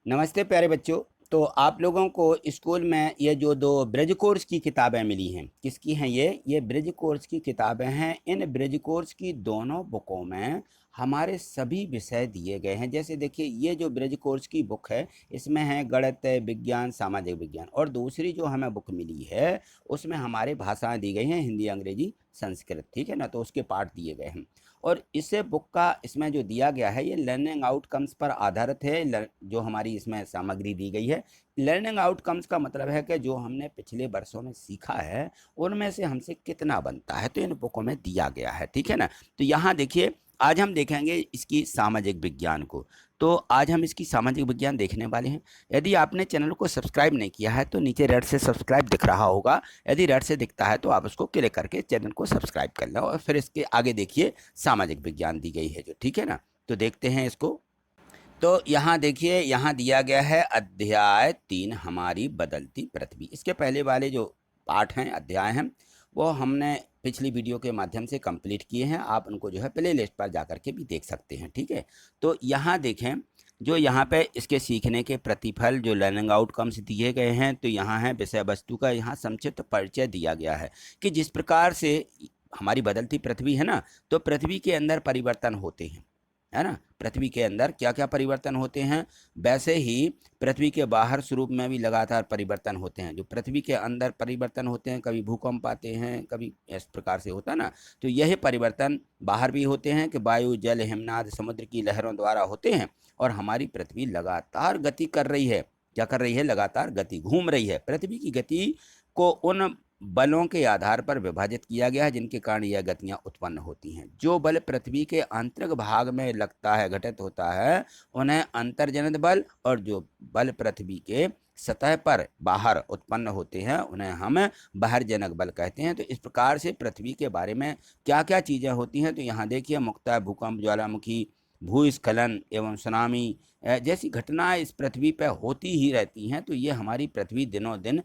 नमस्ते प्यारे बच्चों। तो आप लोगों को स्कूल में ये जो दो ब्रिज कोर्स की किताबें मिली हैं, किसकी हैं ये ब्रिज कोर्स की किताबें हैं। इन ब्रिज कोर्स की दोनों बुकों में हमारे सभी विषय दिए गए हैं। जैसे देखिए, ये जो ब्रिज कोर्स की बुक है इसमें है गणित, विज्ञान, सामाजिक विज्ञान, और दूसरी जो हमें बुक मिली है उसमें हमारे भाषाएं दी गई हैं, हिंदी, अंग्रेजी, संस्कृत, ठीक है ना। तो उसके पाठ दिए गए हैं। और इस बुक का इसमें जो दिया गया है ये लर्निंग आउटकम्स पर आधारित है। जो हमारी इसमें सामग्री दी गई है, लर्निंग आउटकम्स का मतलब है कि जो हमने पिछले वर्षों में सीखा है उनमें से हमसे कितना बनता है, तो इन बुकों में दिया गया है, ठीक है ना। तो यहाँ देखिए, आज हम देखेंगे इसकी सामाजिक विज्ञान को। तो आज हम इसकी सामाजिक विज्ञान देखने वाले हैं। यदि आपने चैनल को सब्सक्राइब नहीं किया है तो नीचे रेड से सब्सक्राइब दिख रहा होगा। यदि रेड से दिखता है तो आप उसको क्लिक करके चैनल को सब्सक्राइब कर लें, और फिर इसके आगे देखिए सामाजिक विज्ञान दी गई है जो, ठीक है ना। तो देखते हैं इसको। तो यहाँ देखिए, यहाँ दिया गया है अध्याय 3, हमारी बदलती पृथ्वी। इसके पहले वाले जो पाठ हैं, अध्याय हैं, वो हमने पिछली वीडियो के माध्यम से कंप्लीट किए हैं। आप उनको जो है प्ले लिस्ट पर जा करके भी देख सकते हैं, ठीक है। तो यहाँ देखें, जो यहाँ पे इसके सीखने के प्रतिफल जो लर्निंग आउटकम्स दिए गए हैं, तो यहाँ है विषय वस्तु का यहाँ संक्षिप्त परिचय दिया गया है कि जिस प्रकार से हमारी बदलती पृथ्वी है ना, तो पृथ्वी के अंदर परिवर्तन होते हैं, है ना। पृथ्वी के अंदर क्या क्या परिवर्तन होते हैं, वैसे ही पृथ्वी के बाहर स्वरूप में भी लगातार परिवर्तन होते हैं। जो पृथ्वी के अंदर परिवर्तन होते हैं, कभी भूकंप आते हैं, कभी इस प्रकार से होता है ना, तो यही परिवर्तन बाहर भी होते हैं कि वायु, जल, हिमनाद, समुद्र की लहरों द्वारा होते हैं। और हमारी पृथ्वी लगातार गति कर रही है। क्या कर रही है? लगातार गति, घूम रही है। पृथ्वी की गति को उन बलों के आधार पर विभाजित किया गया है जिनके कारण यह गतियां उत्पन्न होती हैं। जो बल पृथ्वी के आंतरिक भाग में लगता है, घटित होता है, उन्हें अंतर्जनित बल, और जो बल पृथ्वी के सतह पर बाहर उत्पन्न होते हैं उन्हें हम बाहरजनक बल कहते हैं। तो इस प्रकार से पृथ्वी के बारे में क्या क्या चीज़ें होती हैं, तो यहाँ देखिए, मुख्यतः भूकंप, ज्वालामुखी, भूस्खलन एवं सुनामी जैसी घटनाएं इस पृथ्वी पर होती ही रहती हैं। तो ये हमारी पृथ्वी दिनों दिन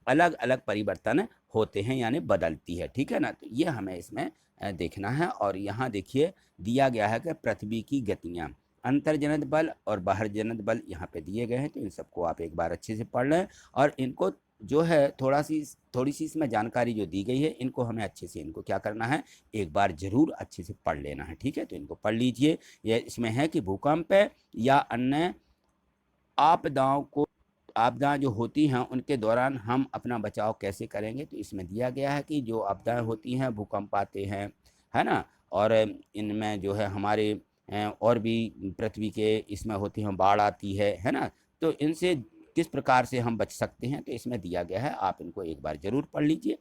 अलग अलग परिवर्तन होते हैं, यानी बदलती है, ठीक है ना। तो ये हमें इसमें देखना है। और यहाँ देखिए, दिया गया है कि पृथ्वी की गतियाँ, अंतर्जनित बल और बाहरजनित बल यहाँ पे दिए गए हैं। तो इन सबको आप एक बार अच्छे से पढ़ लें, और इनको जो है थोड़ी सी इसमें जानकारी जो दी गई है, इनको हमें अच्छे से, इनको क्या करना है, एक बार जरूर अच्छे से पढ़ लेना है, ठीक है। तो इनको पढ़ लीजिए। ये इसमें है कि भूकंप या अन्य आपदाएं जो होती हैं उनके दौरान हम अपना बचाव कैसे करेंगे। तो इसमें दिया गया है कि जो आपदाएं होती हैं, भूकंप आते हैं, है ना, और इनमें जो है हमारे और भी पृथ्वी के इसमें होती हैं, बाढ़ आती है ना। तो इनसे किस प्रकार से हम बच सकते हैं, तो इसमें दिया गया है। आप इनको एक बार जरूर पढ़ लीजिए।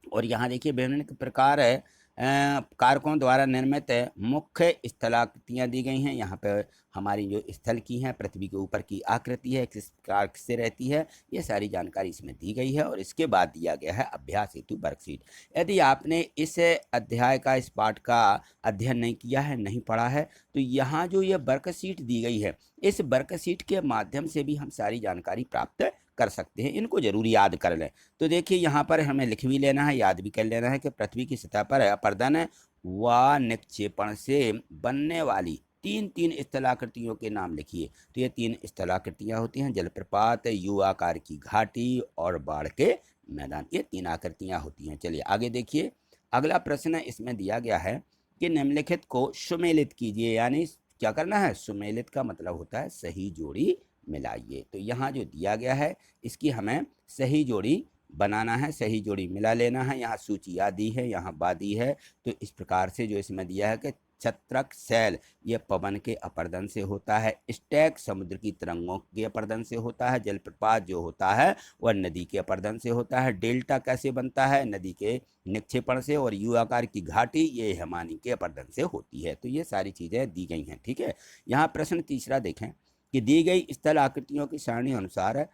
और यहाँ देखिए, विभिन्न प्रकार है कारकों द्वारा निर्मित मुख्य स्थलाकृतियाँ दी गई हैं। यहाँ पे हमारी जो स्थल की हैं, पृथ्वी के ऊपर की आकृति है, किस प्रकार से रहती है, ये सारी जानकारी इसमें दी गई है। और इसके बाद दिया गया है अभ्यास हेतु वर्कशीट। यदि आपने इस अध्याय का, इस पाठ का अध्ययन नहीं किया है, नहीं पढ़ा है, तो यहाँ जो ये वर्कशीट दी गई है, इस वर्कशीट के माध्यम से भी हम सारी जानकारी प्राप्त कर सकते हैं। इनको जरूर याद कर लें। तो देखिए, यहाँ पर हमें लिख भी लेना है, याद भी कर लेना है कि पृथ्वी की सतह पर अपर्दन व निक्षेपण से बनने वाली तीन तीन स्थलाकृतियों के नाम लिखिए। तो ये तीन स्थलाकृतियाँ होती हैं, जलप्रपात, यू आकार की घाटी और बाढ़ के मैदान। ये तीन आकृतियाँ होती हैं। चलिए आगे देखिए, अगला प्रश्न इसमें दिया गया है कि निम्नलिखित को सुमेलित कीजिए। यानी क्या करना है? सुमेलित का मतलब होता है सही जोड़ी मिलाइए। तो यहाँ जो दिया गया है, इसकी हमें सही जोड़ी बनाना है, सही जोड़ी मिला लेना है। यहाँ सूची आदि है, यहाँ वादी है। तो इस प्रकार से जो इसमें दिया है कि छत्रक सैल ये पवन के अपर्दन से होता है, स्टैक समुद्र की तरंगों के अपर्दन से होता है, जलप्रपात जो होता है वह नदी के अपर्दन से होता है, डेल्टा कैसे बनता है? नदी के निक्षेपण से, और यू आकार की घाटी ये हिमानी के अपर्दन से होती है। तो ये सारी चीज़ें दी गई हैं, ठीक है। यहाँ प्रश्न तीसरा देखें कि दी गई स्थल आकृतियों की सारणी अनुसार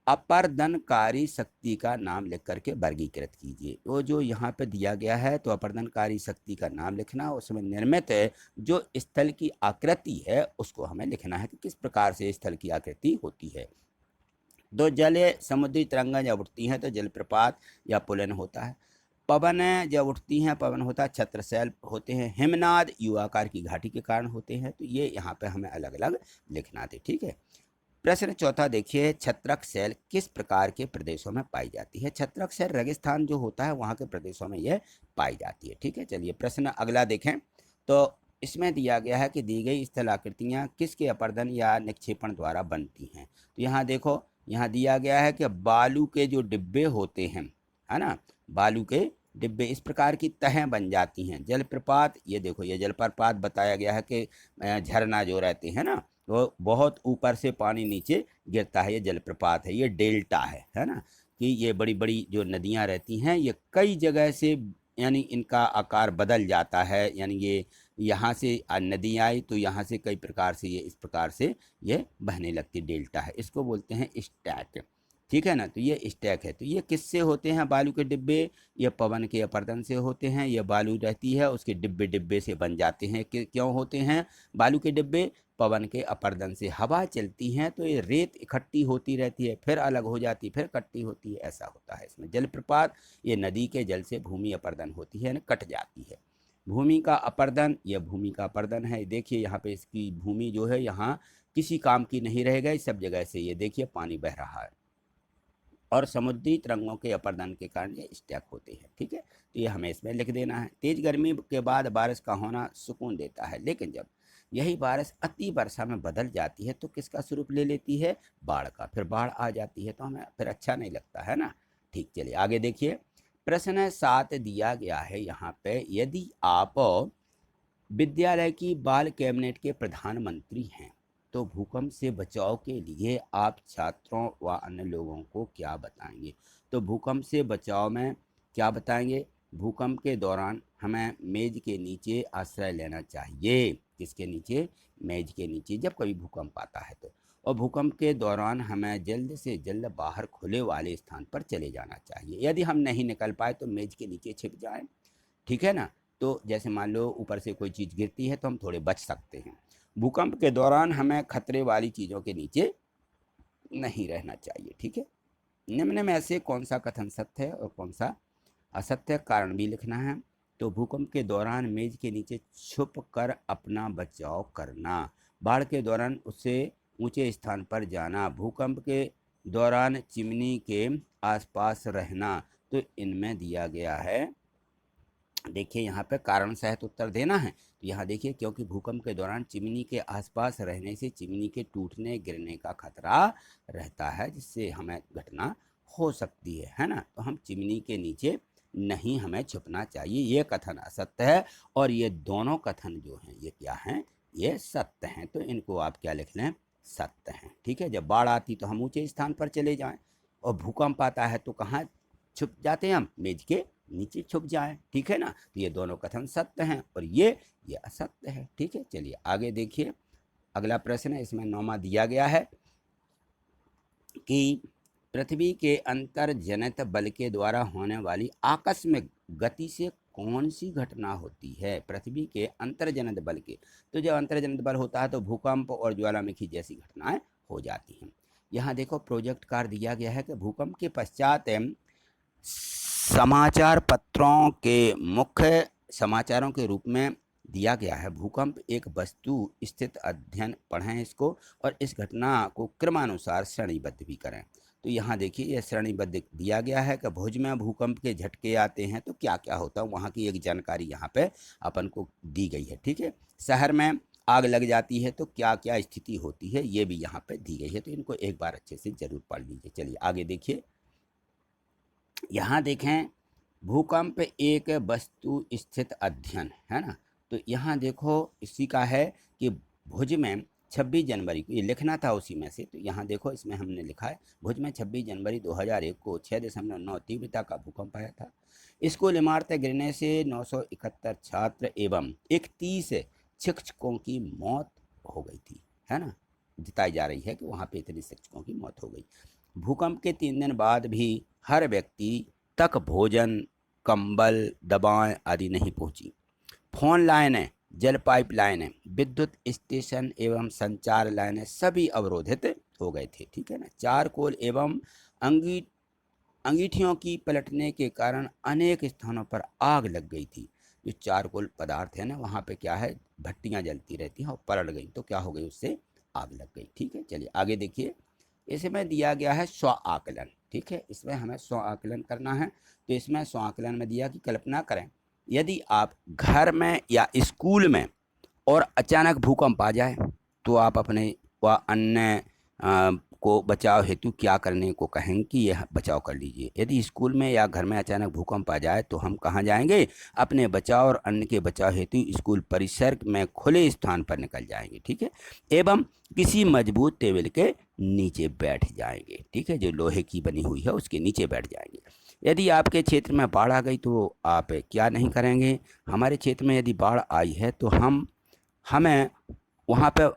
अपर्दनकारी शक्ति का नाम लिख करके वर्गीकृत कीजिए। वो जो यहाँ पे दिया गया है, तो अपर्दनकारी शक्ति का नाम लिखना, उसमें निर्मित जो स्थल की आकृति है उसको हमें लिखना है कि किस प्रकार से स्थल की आकृति होती है। दो जल समुद्री तरंगा जब उठती हैं तो जलप्रपात या पुलन होता है। पवन जब उठती हैं, पवन होता है, छत्रसैल होते हैं। हिमनाद यू आकार की घाटी के कारण होते हैं। तो ये यहाँ पे हमें अलग अलग लिखना थे, ठीक है। प्रश्न चौथा देखिए, छत्रक सेल किस प्रकार के प्रदेशों में पाई जाती है? छत्रक सेल रेगिस्तान जो होता है वहाँ के प्रदेशों में यह पाई जाती है। ठीक है, चलिए प्रश्न अगला देखें। तो इसमें दिया गया है कि दी गई स्थलाकृतियाँ किसके अपर्दन या निक्षेपण द्वारा बनती हैं? तो यहाँ देखो, यहाँ दिया गया है कि बालू के जो डिब्बे होते हैं, है ना, बालू के डिब्बे इस प्रकार की तहें बन जाती हैं। जलप्रपात, ये देखो ये जलप्रपात बताया गया है कि झरना जो रहते हैं ना, तो बहुत ऊपर से पानी नीचे गिरता है, ये जलप्रपात है, ये डेल्टा है ना, कि ये बड़ी बड़ी जो नदियाँ रहती हैं ये कई जगह से, यानी इनका आकार बदल जाता है, यानी ये यहाँ से नदी आई तो यहाँ से कई प्रकार से ये इस प्रकार से ये बहने लगती, डेल्टा है, इसको बोलते हैं स्टैक। ठीक है ना, तो ये स्टैक है। तो ये किससे होते हैं बालू के डिब्बे? ये पवन के अपर्दन से होते हैं। ये बालू रहती है उसके डिब्बे डिब्बे से बन जाते हैं। क्यों होते हैं बालू के डिब्बे? पवन के अपर्दन से हवा चलती हैं तो ये रेत इकट्ठी होती रहती है, फिर अलग हो जाती, फिर इकट्ठी होती है, ऐसा होता है इसमें। जलप्रपात, ये नदी के जल से भूमि अपर्दन होती है, यानी कट जाती है। भूमि का अपर्दन, यह भूमि का अपर्दन है। देखिए यहाँ पे इसकी भूमि जो है यहाँ किसी काम की नहीं रह गई, सब जगह से ये देखिए पानी बह रहा है। और समुद्री तरंगों के अपर्दन के कारण ये स्टैक होते हैं। ठीक है, तो ये हमें इसमें लिख देना है। तेज गर्मी के बाद बारिश का होना सुकून देता है, लेकिन जब यही बारिश अति वर्षा में बदल जाती है तो किसका स्वरूप ले लेती है? बाढ़ का। फिर बाढ़ आ जाती है तो हमें फिर अच्छा नहीं लगता है ना। ठीक, चलिए आगे देखिए। प्रश्न 7 दिया गया है यहाँ पे, यदि आप विद्यालय की बाल कैबिनेट के प्रधानमंत्री हैं तो भूकंप से बचाव के लिए आप छात्रों व अन्य लोगों को क्या बताएंगे? तो भूकंप से बचाव में क्या बताएंगे? भूकंप के दौरान हमें मेज के नीचे आश्रय लेना चाहिए। किसके नीचे? मेज के नीचे, जब कभी भूकंप आता है तो। और भूकंप के दौरान हमें जल्द से जल्द बाहर खुले वाले स्थान पर चले जाना चाहिए। यदि हम नहीं निकल पाए तो मेज के नीचे छिप जाएं। ठीक है ना, तो जैसे मान लो ऊपर से कोई चीज़ गिरती है तो हम थोड़े बच सकते हैं। भूकंप के दौरान हमें खतरे वाली चीज़ों के नीचे नहीं रहना चाहिए। ठीक है, निम्न में से कौन सा कथन सत्य है और कौन सा असत्य? कारण भी लिखना है। तो भूकंप के दौरान मेज के नीचे छुप कर अपना बचाव करना, बाढ़ के दौरान उससे ऊंचे स्थान पर जाना, भूकंप के दौरान चिमनी के आसपास रहना। तो इनमें दिया गया है, देखिए यहाँ पे कारण सहित उत्तर देना है। तो यहाँ देखिए, क्योंकि भूकंप के दौरान चिमनी के आसपास रहने से चिमनी के टूटने गिरने का खतरा रहता है, जिससे हमें घटना हो सकती है ना। तो हम चिमनी के नीचे नहीं हमें छुपना चाहिए, ये कथन असत्य है। और ये दोनों कथन जो हैं ये क्या हैं? ये सत्य हैं। तो इनको आप क्या लिख लें? सत्य हैं। ठीक है, जब बाढ़ आती तो हम ऊंचे स्थान पर चले जाएं, और भूकंप आता है तो कहाँ छुप जाते हैं? हम मेज के नीचे छुप जाए। ठीक है ना, तो ये दोनों कथन सत्य हैं और ये असत्य है। ठीक है, चलिए आगे देखिए। अगला प्रश्न है, इसमें 9वां दिया गया है कि पृथ्वी के अंतर्जनित बल के द्वारा होने वाली आकस्मिक गति से कौन सी घटना होती है? पृथ्वी के अंतर्जनित बल के, तो जब अंतर्जनित बल होता है तो भूकंप और ज्वालामुखी जैसी घटनाएं हो जाती हैं। यहाँ देखो प्रोजेक्ट कार्ड दिया गया है कि भूकंप के पश्चात समाचार पत्रों के मुख्य समाचारों के रूप में दिया गया है भूकंप एक वस्तु स्थित अध्ययन, पढ़ें इसको और इस घटना को क्रमानुसार श्रेणीबद्ध भी करें। तो यहाँ देखिए यह श्रेणीबद्ध दिया गया है कि भुज में भूकंप के झटके आते हैं तो क्या क्या होता है, वहाँ की एक जानकारी यहाँ पे अपन को दी गई है। ठीक है, शहर में आग लग जाती है तो क्या क्या स्थिति होती है ये भी यहाँ पे दी गई है, तो इनको एक बार अच्छे से जरूर पढ़ लीजिए। चलिए आगे देखिए। यहाँ देखें, भूकंप एक वस्तु स्थित अध्ययन है ना, तो यहाँ देखो इसी का है कि भुज में 26 जनवरी को, ये लिखना था उसी में से, तो यहाँ देखो इसमें हमने लिखा है भुज में 26 जनवरी 2001 को 6.9 तीव्रता का भूकंप आया था। स्कूल इमारतें गिरने से 971 छात्र एवं 31 शिक्षकों की मौत हो गई थी, है ना। जताई जा रही है कि वहाँ पे इतने शिक्षकों की मौत हो गई। भूकंप के 3 दिन बाद भी हर व्यक्ति तक भोजन, कंबल, दवाएं आदि नहीं पहुंची। फोन लाइनें, जल पाइप लाइनें, विद्युत स्टेशन एवं संचार लाइनें सभी अवरोधित हो गए थे। ठीक है ना। चारकोल एवं अंगीठियों की पलटने के कारण अनेक स्थानों पर आग लग गई थी। जो चारकोल पदार्थ है ना, वहाँ पे क्या है, भट्टियाँ जलती रहती हैं और पलट गई तो क्या हो गई, उससे आग लग गई। ठीक है, चलिए आगे देखिए। इसमें दिया गया है स्व आकलन। ठीक है, इसमें हमें स्व आकलन करना है। तो इसमें स्व आकलन में दिया कि कल्पना करें यदि आप घर में या स्कूल में और अचानक भूकंप आ जाए तो आप अपने व अन्य को बचाव हेतु क्या करने को कहेंगे कि यह बचाव कर लीजिए। यदि स्कूल में या घर में अचानक भूकंप आ जाए तो हम कहाँ जाएंगे? अपने बचाव और अन्य के बचाव हेतु स्कूल परिसर में खुले स्थान पर निकल जाएंगे। ठीक है, एवं किसी मजबूत टेबल के नीचे बैठ जाएंगे। ठीक है, जो लोहे की बनी हुई है उसके नीचे बैठ जाएंगे। यदि आपके क्षेत्र में बाढ़ आ गई तो आप क्या नहीं करेंगे? हमारे क्षेत्र में यदि बाढ़ आई है तो हमें वहाँ पे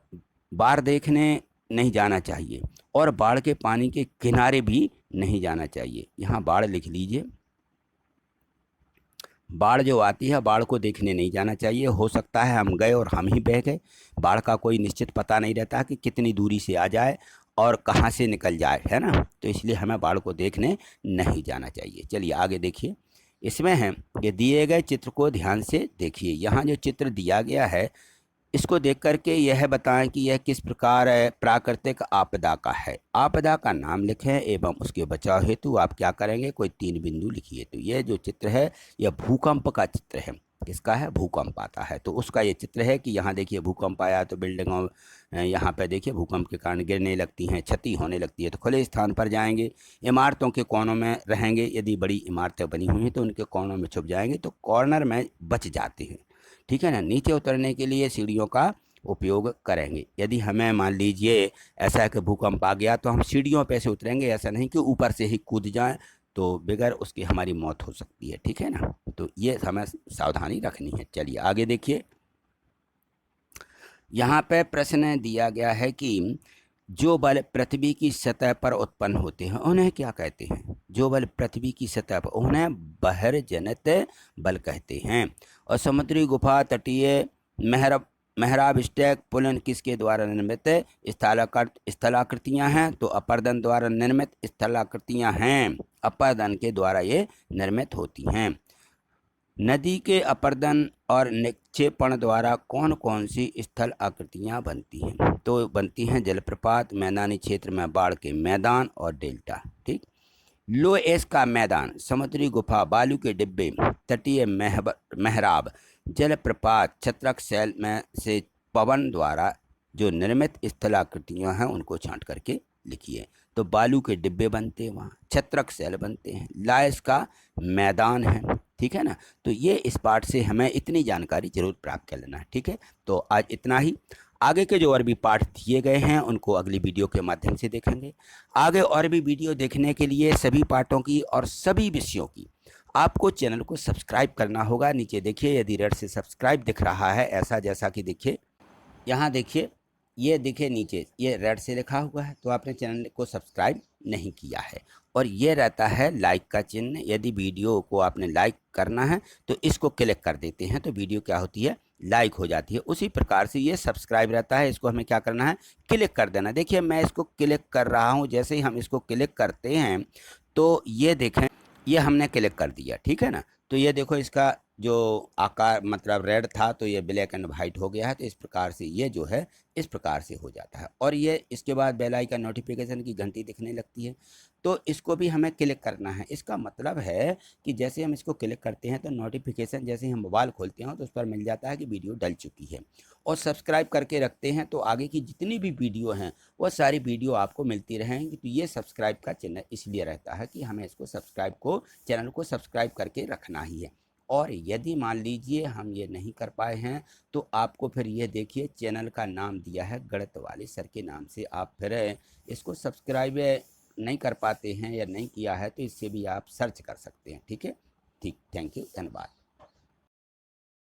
बाढ़ देखने नहीं जाना चाहिए और बाढ़ के पानी के किनारे भी नहीं जाना चाहिए। यहाँ बाढ़ लिख लीजिए। बाढ़ जो आती है बाढ़ को देखने नहीं जाना चाहिए। हो सकता है हम गए और हम ही बह गए। बाढ़ का कोई निश्चित पता नहीं रहता कि कितनी दूरी से आ जाए और कहाँ से निकल जाए, है ना। तो इसलिए हमें बाढ़ को देखने नहीं जाना चाहिए। चलिए आगे देखिए। इसमें है कि दिए गए चित्र को ध्यान से देखिए। यहाँ जो चित्र दिया गया है इसको देख करके यह बताएं कि यह किस प्रकार प्राकृतिक आपदा का है। आपदा का नाम लिखें एवं उसके बचाव हेतु आप क्या करेंगे? कोई 3 बिंदु लिखिए। तो यह जो चित्र है यह भूकंप का चित्र है। किसका है? भूकंप आता है तो उसका ये चित्र है कि यहाँ देखिए भूकंप आया तो बिल्डिंगों यहाँ पे देखिए भूकंप के कारण गिरने लगती हैं, क्षति होने लगती है। तो खुले स्थान पर जाएंगे, इमारतों के कोनों में रहेंगे। यदि बड़ी इमारतें बनी हुई हैं तो उनके कोनों में छुप जाएंगे तो कॉर्नर में बच जाते हैं। ठीक है ना। नीचे उतरने के लिए सीढ़ियों का उपयोग करेंगे। यदि हमें मान लीजिए ऐसा है कि भूकंप आ गया तो हम सीढ़ियों पे से उतरेंगे, ऐसा नहीं कि ऊपर से ही कूद जाएं, तो बगैर उसकी हमारी मौत हो सकती है। ठीक है ना, तो ये हमें सावधानी रखनी है। चलिए आगे देखिए। यहाँ पे प्रश्न दिया गया है कि जो बल पृथ्वी की सतह पर उत्पन्न होते हैं उन्हें क्या कहते हैं? जो बल पृथ्वी की सतह पर, उन्हें बहिर्जनित बल कहते हैं। और समुद्री गुफा, तटीय मेहराब, स्टैक, पुलन किसके द्वारा निर्मित स्थलाकृतियां हैं? तो अपर्दन द्वारा निर्मित स्थलाकृतियां हैं। अपर्दन के द्वारा ये निर्मित होती हैं। नदी के अपर्दन और निक्षेपण द्वारा कौन कौन सी स्थल आकृतियां बनती हैं? तो बनती हैं जलप्रपात, मैदानी क्षेत्र में बाढ़ के मैदान और डेल्टा। ठीक, लो एस का मैदान, समुद्री गुफा, बालू के डिब्बे, तटीय मेहराब, जलप्रपात, छत्रक शैल में से पवन द्वारा जो निर्मित स्थलाकृतियां हैं उनको छांट करके लिखिए। तो बालू के डिब्बे बनते हैं, वहाँ छत्रक शैल बनते हैं, लायस का मैदान है। ठीक है ना। तो ये इस पाठ से हमें इतनी जानकारी जरूर प्राप्त कर लेना है। ठीक है, तो आज इतना ही। आगे के जो और भी पाठ दिए गए हैं उनको अगली वीडियो के माध्यम से देखेंगे। आगे और भी वीडियो देखने के लिए सभी पाठों की और सभी विषयों की आपको चैनल को सब्सक्राइब करना होगा। नीचे देखिए यदि रेड से सब्सक्राइब दिख रहा है ऐसा, जैसा कि देखिए यहाँ देखिए, ये देखिए नीचे ये रेड से लिखा हुआ है तो आपने चैनल को सब्सक्राइब नहीं किया है। और ये रहता है लाइक का चिन्ह। यदि वीडियो को आपने लाइक करना है तो इसको क्लिक कर देते हैं तो वीडियो क्या होती है? लाइक हो जाती है। उसी प्रकार से ये सब्सक्राइब रहता है, इसको हमें क्या करना है? क्लिक कर देना। देखिए मैं इसको क्लिक कर रहा हूँ, जैसे ही हम इसको क्लिक करते हैं तो ये देखें ये हमने क्लिक कर दिया। ठीक है ना। तो ये देखो इसका जो आकार मतलब रेड था तो ये ब्लैक एंड वाइट हो गया है। तो इस प्रकार से ये जो है इस प्रकार से हो जाता है। और ये इसके बाद बेल आइकन नोटिफिकेशन की घंटी दिखने लगती है तो इसको भी हमें क्लिक करना है। इसका मतलब है कि जैसे हम इसको क्लिक करते हैं तो नोटिफिकेशन जैसे हम मोबाइल खोलते हैं तो उस पर मिल जाता है कि वीडियो डल चुकी है। और सब्सक्राइब करके रखते हैं तो आगे की जितनी भी वीडियो हैं वो सारी वीडियो आपको मिलती रहेंगी। तो ये सब्सक्राइब का चिन्ह इसलिए रहता है कि हमें इसको सब्सक्राइब को चैनल को सब्सक्राइब करके रखना ही है। और यदि मान लीजिए हम ये नहीं कर पाए हैं तो आपको फिर ये देखिए चैनल का नाम दिया है गणित वाले सर के नाम से। आप फिर इसको सब्सक्राइब नहीं कर पाते हैं या नहीं किया है तो इससे भी आप सर्च कर सकते हैं। ठीक है, ठीक, थैंक यू, धन्यवाद।